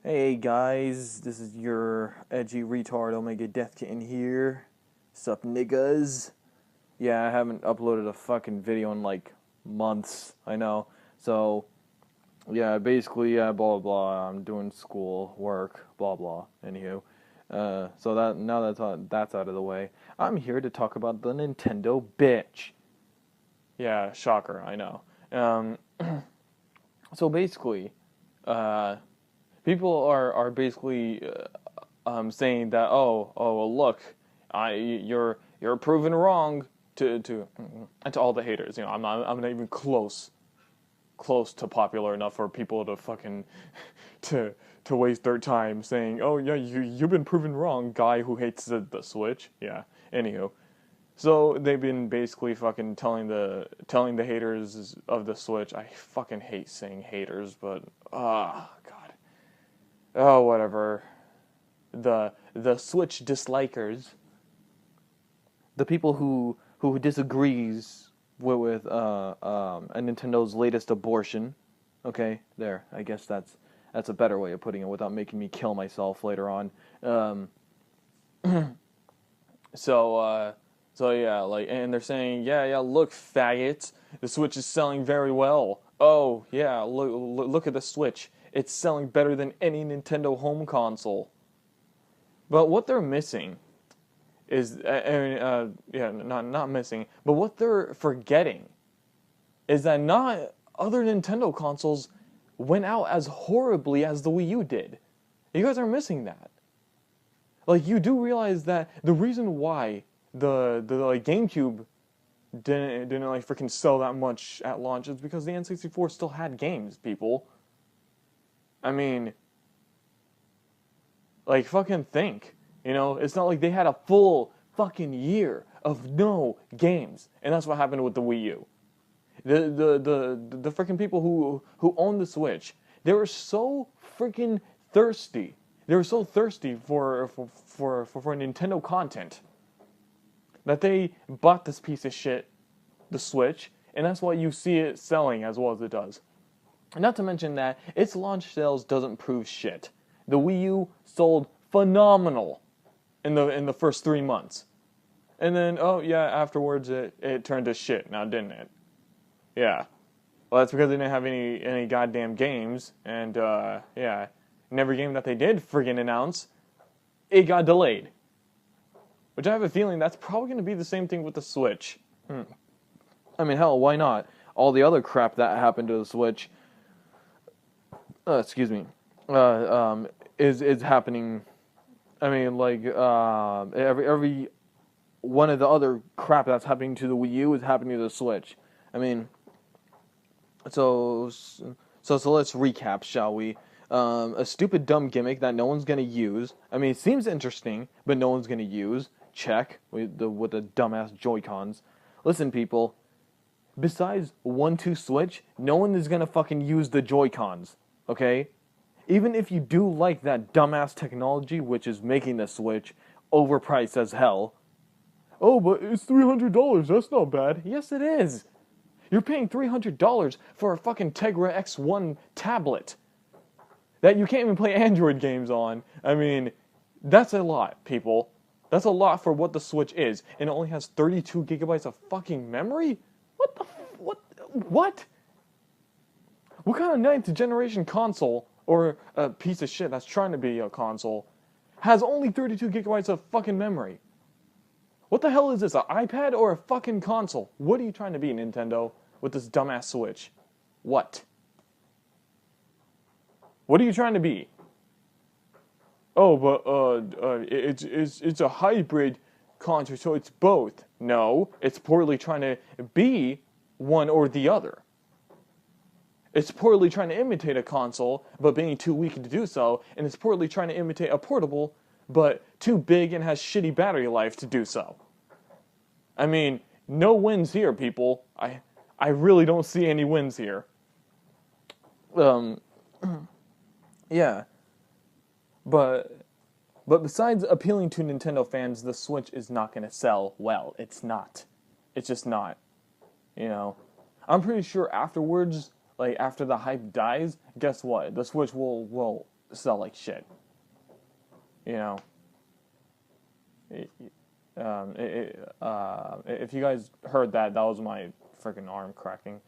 Hey guys, this is your edgy retard Omega Death Kitten here. Sup niggas? Yeah, I haven't uploaded a fucking video in like months, I know. So, yeah, basically, blah blah blah, I'm doing school, work, blah blah, anywho. So that now that's out of the way, I'm here to talk about the Nintendo bitch. Yeah, shocker, I know. Um, so basically, uh, people are basically saying that well, look, you're proven wrong to all the haters. You know, I'm not even close to popular enough for people to fucking to to waste their time saying, oh yeah, you've been proven wrong, guy who hates the Switch. Yeah. Anywho, so they've been basically fucking telling the haters of the Switch. I fucking hate saying haters, but god. Oh, whatever. The Switch dislikers, the people who disagrees with a Nintendo's latest abortion. Okay, there. I guess that's a better way of putting it without making me kill myself later on. Um, so so yeah, like, and they're saying, yeah, look, faggots, the Switch is selling very well. Oh yeah, look at the Switch. It's selling better than any Nintendo home console. But what they're missing is, yeah, not missing, but what they're forgetting is that not other Nintendo consoles went out as horribly as the Wii U did. You guys are missing that. Like, you do realize that the reason why the like GameCube didn't like freaking sell that much at launch is because the N64 still had games, people. I mean, like, fucking think. You know, it's not like they had a full fucking year of no games, and that's what happened with the Wii U. The freaking people who own the Switch, they were so freaking thirsty. They were so thirsty for Nintendo content that they bought this piece of shit, the Switch, and that's why you see it selling as well as it does. Not to mention that its launch sales doesn't prove shit. The Wii U sold phenomenal in the first 3 months. And then, oh yeah, afterwards it turned to shit now, didn't it? Yeah. Well, that's because they didn't have any goddamn games, and yeah, and every game that they did friggin' announce, it got delayed. Which I have a feeling that's probably going to be the same thing with the Switch. I mean, hell, why not? All the other crap that happened to the Switch, excuse me, is happening. I mean, like, every one of the other crap that's happening to the Wii U is happening to the Switch. I mean, so let's recap, shall we? A stupid, dumb gimmick that no one's gonna use. I mean, it seems interesting, but no one's gonna use. Check with the dumbass Joy-Cons. Listen, people. Besides 1-2 Switch, no one is gonna fucking use the Joy-Cons. Okay? Even if you do like that dumbass technology, which is making the Switch overpriced as hell. Oh, but it's $300. That's not bad. Yes, it is. You're paying $300 for a fucking Tegra X1 tablet that you can't even play Android games on. I mean, that's a lot, people. That's a lot for what the Switch is, and it only has 32 gigabytes of fucking memory? What the what? What kind of ninth generation console, or a piece of shit that's trying to be a console, has only 32 gigabytes of fucking memory? What the hell is this, an iPad or a fucking console? What are you trying to be, Nintendo, with this dumbass Switch? What? What are you trying to be? Oh, but it's a hybrid console, so it's both. No, it's poorly trying to be one or the other. It's poorly trying to imitate a console, but being too weak to do so, and it's poorly trying to imitate a portable, but too big and has shitty battery life to do so. I mean, no wins here, people. I really don't see any wins here. Yeah. But besides appealing to Nintendo fans, the Switch is not going to sell well. It's not. It's just not. You know, I'm pretty sure afterwards, like after the hype dies, guess what? The Switch will sell like shit. You know. If you guys heard that, that was my freaking arm cracking.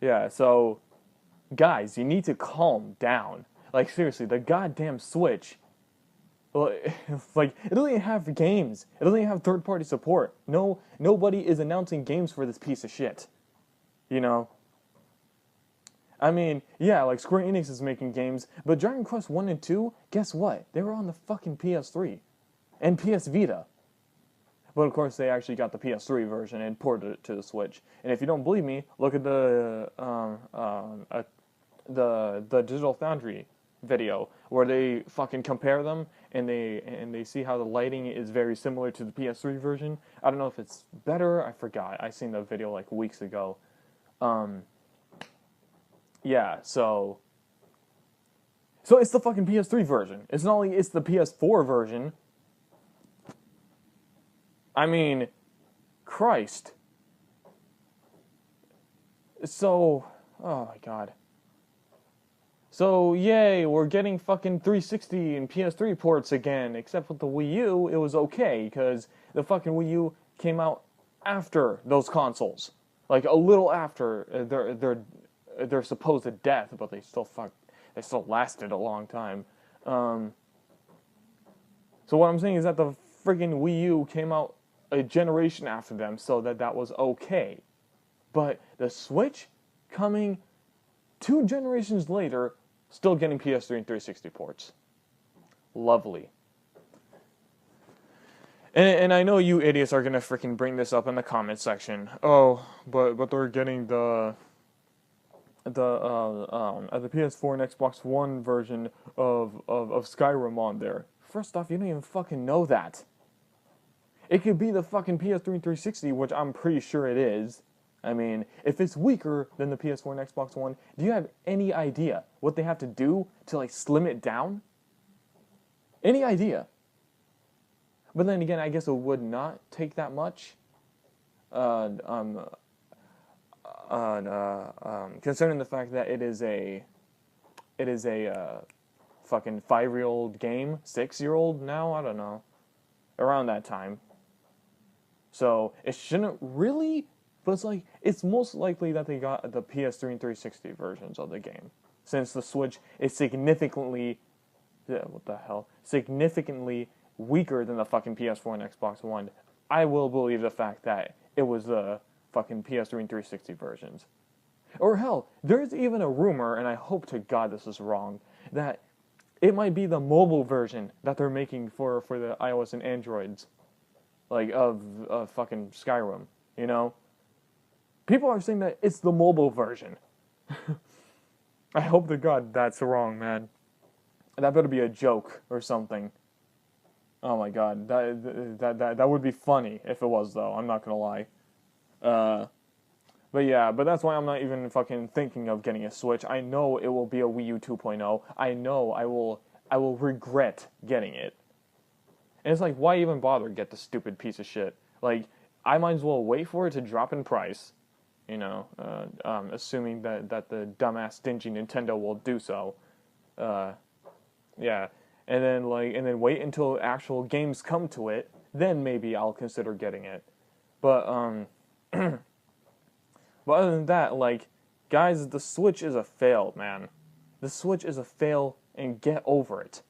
Yeah, so, guys, you need to calm down. Like, seriously, the goddamn Switch, like, it doesn't even have games. It doesn't even have third-party support. Nobody is announcing games for this piece of shit. You know? I mean, yeah, like, Square Enix is making games, but Dragon Quest 1 and 2, guess what? They were on the fucking PS3 and PS Vita. But of course, they actually got the PS3 version and ported it to the Switch. And if you don't believe me, look at the Digital Foundry video where they fucking compare them and they see how the lighting is very similar to the PS3 version. I don't know if it's better. I forgot. I seen the video like weeks ago. Yeah, so it's the fucking PS3 version. It's not like it's the PS4 version. I mean, Christ. So, oh my god. So, yay, we're getting fucking 360 and PS3 ports again, except with the Wii U, it was okay, because the fucking Wii U came out after those consoles. Like, a little after their supposed death, but they still lasted a long time. So what I'm saying is that the friggin' Wii U came out a generation after them, so that was okay. But the Switch coming 2 generations later, still getting PS3 and 360 ports. Lovely. And I know you idiots are gonna freaking bring this up in the comment section. Oh, but they're getting the PS4 and Xbox One version of Skyrim on there. First off, you don't even fucking know that. It could be the fucking PS3 and 360, which I'm pretty sure it is. I mean, if it's weaker than the PS4 and Xbox One, do you have any idea what they have to do to, like, slim it down? Any idea? But then again, I guess it would not take that much. Concerning the fact that it is a fucking 5-year-old game, 6-year-old now, I don't know, around that time. So it shouldn't really, but it's like it's most likely that they got the PS3 and 360 versions of the game, since the Switch is significantly weaker than the fucking PS4 and Xbox One. I will believe the fact that it was the fucking PS3 and 360 versions. Or hell, there's even a rumor, and I hope to God this is wrong, that it might be the mobile version that they're making for the iOS and Androids, like, of fucking Skyrim, you know? People are saying that it's the mobile version. I hope to God that's wrong, man. That better be a joke or something. Oh my God, that would be funny if it was, though. I'm not gonna lie. But yeah, but that's why I'm not even fucking thinking of getting a Switch. I know it will be a Wii U 2.0. I know I will regret getting it. And it's like, why even bother get the stupid piece of shit? Like, I might as well wait for it to drop in price, you know, assuming that the dumbass stingy Nintendo will do so. Yeah, and then wait until actual games come to it, then maybe I'll consider getting it. But but other than that, like, guys, the Switch is a fail, man. The Switch is a fail, and get over it.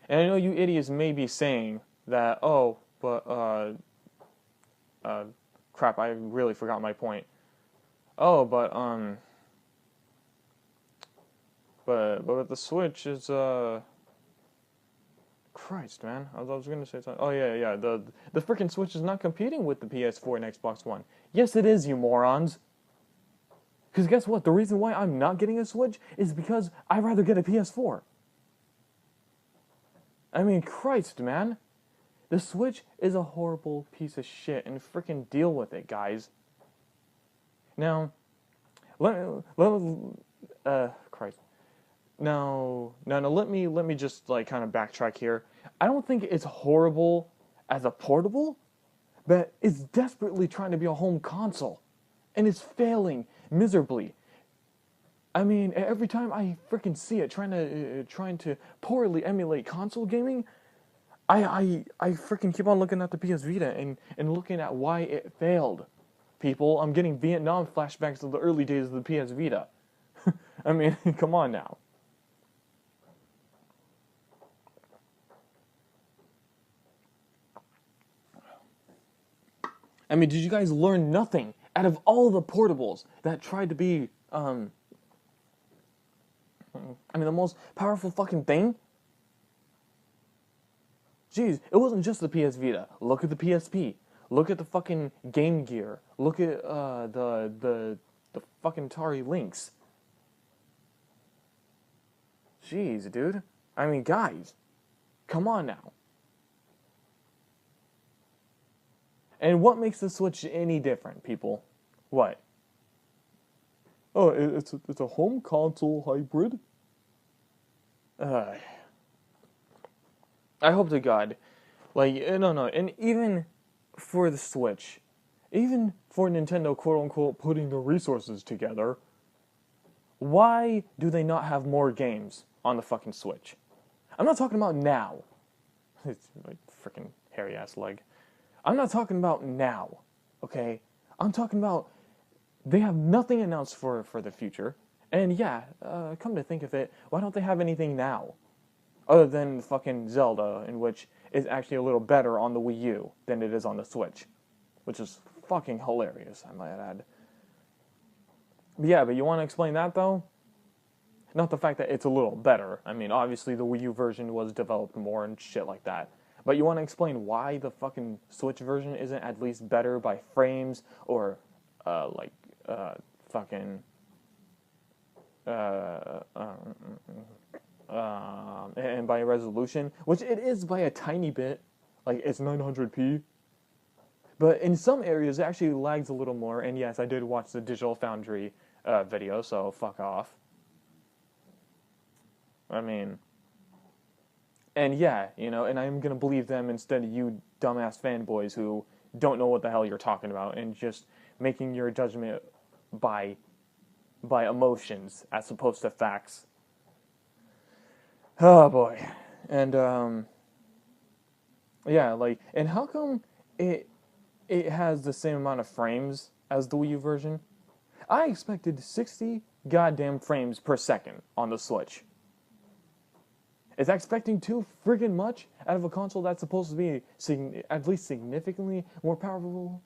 And I know you idiots may be saying that, oh, but, crap, I really forgot my point. Oh, but the Switch is, Christ, man, I was gonna say something. Oh, yeah, the freaking Switch is not competing with the PS4 and Xbox One. Yes, it is, you morons. Because guess what? The reason why I'm not getting a Switch is because I'd rather get a PS4. I mean, Christ, man. The Switch is a horrible piece of shit, and freaking deal with it, guys. Now, Christ. Now, let me just, like, kind of backtrack here. I don't think it's horrible as a portable, but it's desperately trying to be a home console, and it's failing miserably. I mean, every time I freaking see it trying to poorly emulate console gaming, I freaking keep on looking at the PS Vita and looking at why it failed. People, I'm getting Vietnam flashbacks of the early days of the PS Vita. I mean, come on now. I mean, did you guys learn nothing out of all the portables that tried to be, the most powerful fucking thing? Jeez, it wasn't just the PS Vita. Look at the PSP. Look at the fucking Game Gear. Look at the fucking Atari Lynx. Jeez, dude. I mean, guys, come on now. And what makes the Switch any different, people? What? Oh, it's a home console hybrid. Uh, I hope to God, like, no, and even for the Switch, even for Nintendo, quote unquote, putting the resources together, why do they not have more games on the fucking Switch? I'm not talking about now. It's like freaking hairy ass leg. I'm not talking about now, okay? I'm talking about they have nothing announced for the future. And yeah, come to think of it, why don't they have anything now? Other than fucking Zelda, in which is actually a little better on the Wii U than it is on the Switch. Which is fucking hilarious, I might add. But yeah, but you want to explain that though? Not the fact that it's a little better. I mean, obviously the Wii U version was developed more and shit like that. But you want to explain why the fucking Switch version isn't at least better by frames or, fucking, and by resolution, which it is by a tiny bit, like it's 900p. But in some areas, it actually lags a little more. And yes, I did watch the Digital Foundry video, so fuck off. I mean, and yeah, and I'm gonna believe them instead of you dumbass fanboys who don't know what the hell you're talking about and just making your judgment by emotions as opposed to facts. Oh boy, and yeah, like, and how come it has the same amount of frames as the Wii U version? I expected 60 goddamn frames per second on the Switch. Is that expecting too friggin' much out of a console that's supposed to be at least significantly more powerful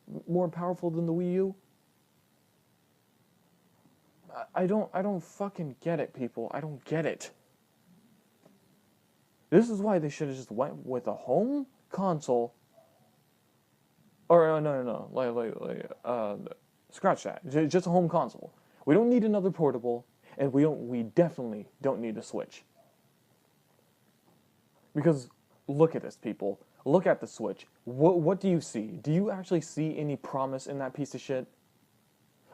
than the Wii U? I don't fucking get it, people. I don't get it. This is why they should have just went with a home console. Or no, scratch that. Just a home console. We don't need another portable, and we definitely don't need a Switch. Because look at this, people. Look at the Switch. What do you see? Do you actually see any promise in that piece of shit?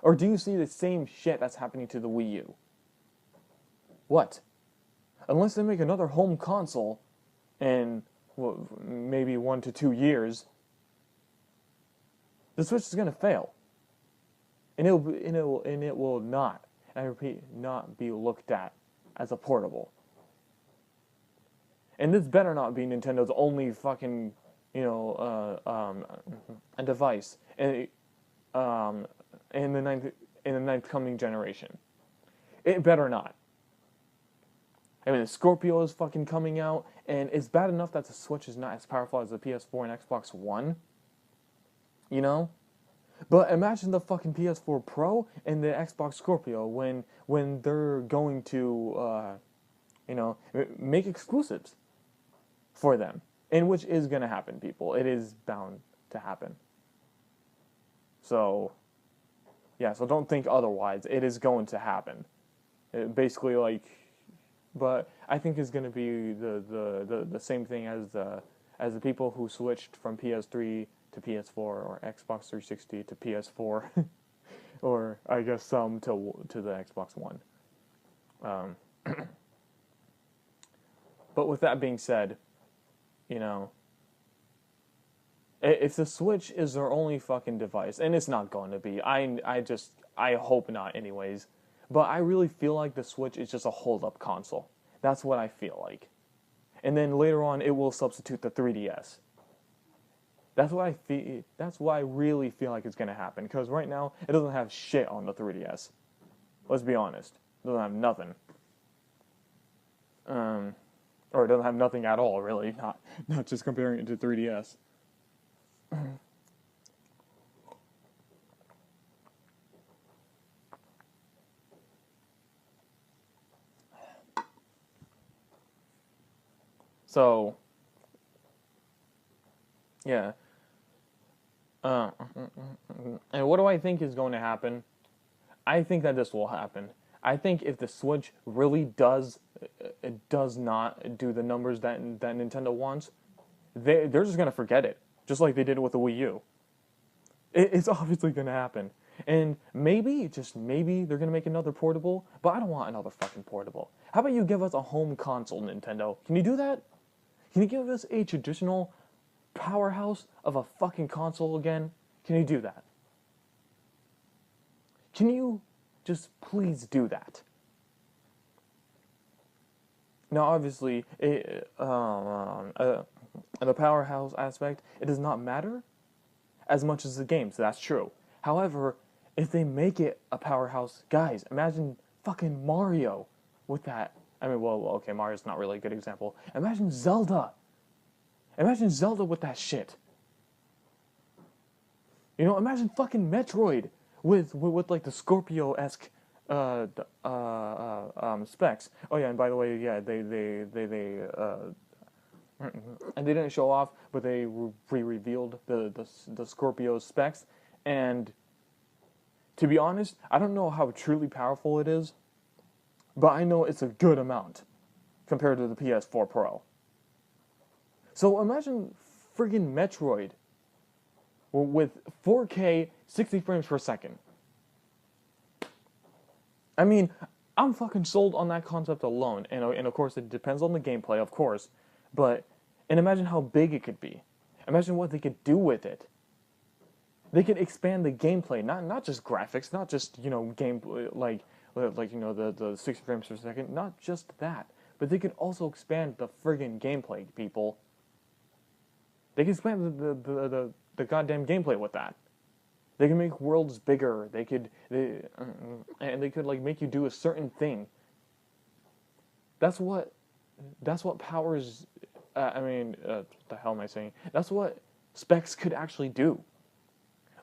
Or do you see the same shit that's happening to the Wii U? What? Unless they make another home console in maybe 1 to 2 years, the Switch is gonna fail, and it will not, and I repeat, not be looked at as a portable. And this better not be Nintendo's only fucking, a device in the ninth coming generation. It better not. I mean, the Scorpio is fucking coming out, and it's bad enough that the Switch is not as powerful as the PS4 and Xbox One. But imagine the fucking PS4 Pro and the Xbox Scorpio when they're going to, make exclusives for them, and which is going to happen, people. It is bound to happen. So, yeah, so don't think otherwise. It is going to happen. Basically, like, but I think it's going to be the same thing as the people who switched from PS3 to PS4 or Xbox 360 to PS4, or I guess some to the Xbox One. But with that being said, if the Switch is their only fucking device, and it's not going to be, I hope not anyways, But I really feel like the Switch is just a hold-up console. That's what I feel like. And then later on, it will substitute the 3DS. That's what I feel. That's what I really feel like is gonna happen. Because right now, it doesn't have shit on the 3DS. Let's be honest. It doesn't have nothing. Or it doesn't have nothing at all, really. Not just comparing it to 3DS. So, yeah. And what do I think is going to happen? I think that this will happen. I think if the Switch really does not do the numbers that Nintendo wants, they're just gonna forget it, just like they did with the Wii U. It's obviously gonna happen, and maybe, just maybe, they're gonna make another portable. But I don't want another fucking portable. How about you give us a home console, Nintendo? Can you do that? Can you give us a traditional powerhouse of a fucking console again? Can you do that? Can you just please do that? Now, obviously, the powerhouse aspect, it does not matter as much as the games. That's true. However, if they make it a powerhouse, guys, imagine fucking Mario with that. I mean, well, okay, Mario's not really a good example. Imagine Zelda. Imagine Zelda with that shit. You know, imagine fucking Metroid with like the Scorpio-esque specs. Oh yeah, and by the way, yeah, they and they didn't show off, but they revealed the Scorpio specs. And to be honest, I don't know how truly powerful it is, but I know it's a good amount compared to the PS4 Pro. So imagine friggin' Metroid with 4K 60 frames per second. I mean, I'm fucking sold on that concept alone, and of course it depends on the gameplay, of course, but, and imagine how big it could be. Imagine what they could do with it. They could expand the gameplay, not just graphics, not just, you know, gameplay, like you know, the 60 frames per second, not just that, but they could also expand the friggin' gameplay, people. They can expand the goddamn gameplay with that. They can make worlds bigger. They could like make you do a certain thing. That's what powers. The hell am I saying? That's what specs could actually do.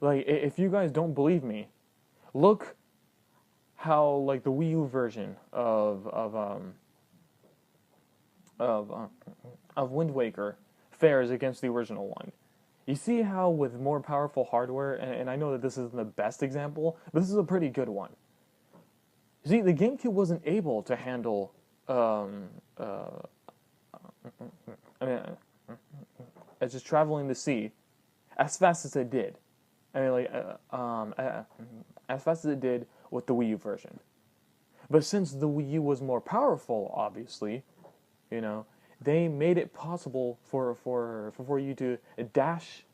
Like, if you guys don't believe me, look how like the Wii U version of Wind Waker fares against the original one. You see how with more powerful hardware, and I know that this isn't the best example, but this is a pretty good one. You see, the GameCube wasn't able to handle, it's just traveling the sea as fast as it did. I mean, like, as fast as it did with the Wii U version. But since the Wii U was more powerful, obviously, you know, they made it possible for you to dash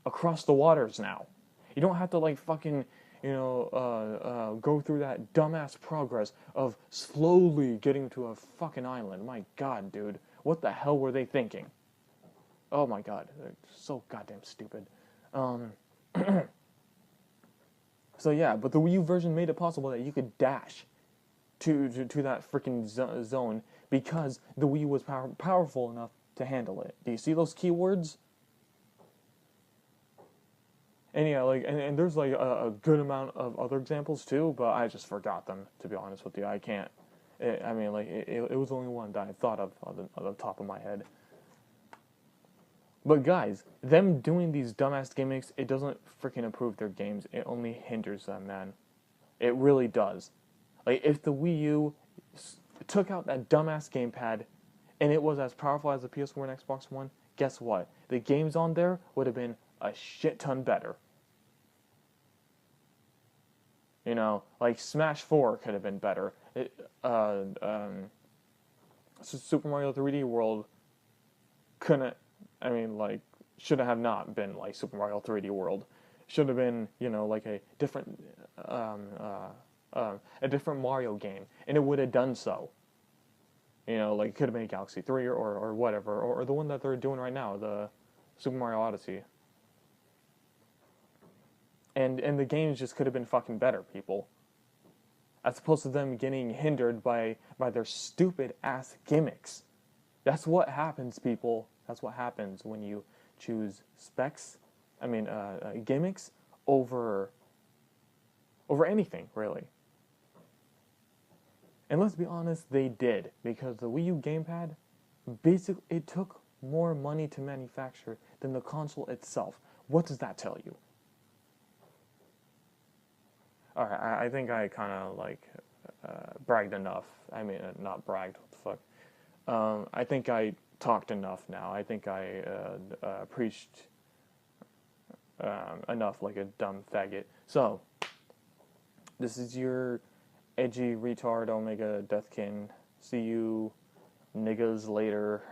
across the waters now. You don't have to like fucking, you know, go through that dumbass progress of slowly getting to a fucking island. My god, dude. What the hell were they thinking? Oh my god. They're so goddamn stupid. So yeah, but the Wii U version made it possible that you could dash to that freaking zone because the Wii U was powerful enough to handle it. Do you see those keywords? And yeah, like, and there's like a good amount of other examples too, but I just forgot them, to be honest with you. I can't. It was only one that I thought of on the top of my head. But guys, them doing these dumbass gimmicks, it doesn't freaking improve their games. It only hinders them, man. It really does. Like, if the Wii U took out that dumbass gamepad and it was as powerful as the PS4 and Xbox One, guess what? The games on there would have been a shit ton better. You know, like Smash 4 could have been better. Super Mario 3D World couldn't, should have not been like Super Mario 3D World. Should have been, you know, like a different a different Mario game, and it would have done so. You know, like it could have been Galaxy 3 or whatever, or the one that they're doing right now, the Super Mario Odyssey. And the games just could have been fucking better, people. As opposed to them getting hindered by their stupid ass gimmicks. That's what happens, people. That's what happens when you choose gimmicks over anything, really. And let's be honest, they did, because the Wii U gamepad, basically, it took more money to manufacture than the console itself. What does that tell you? Alright, I think I kind of, bragged enough. I mean, not bragged, what the fuck. I think I talked enough now. I think I preached enough like a dumb faggot. So, this is your edgy retard Omega Deathkin. See you niggas later.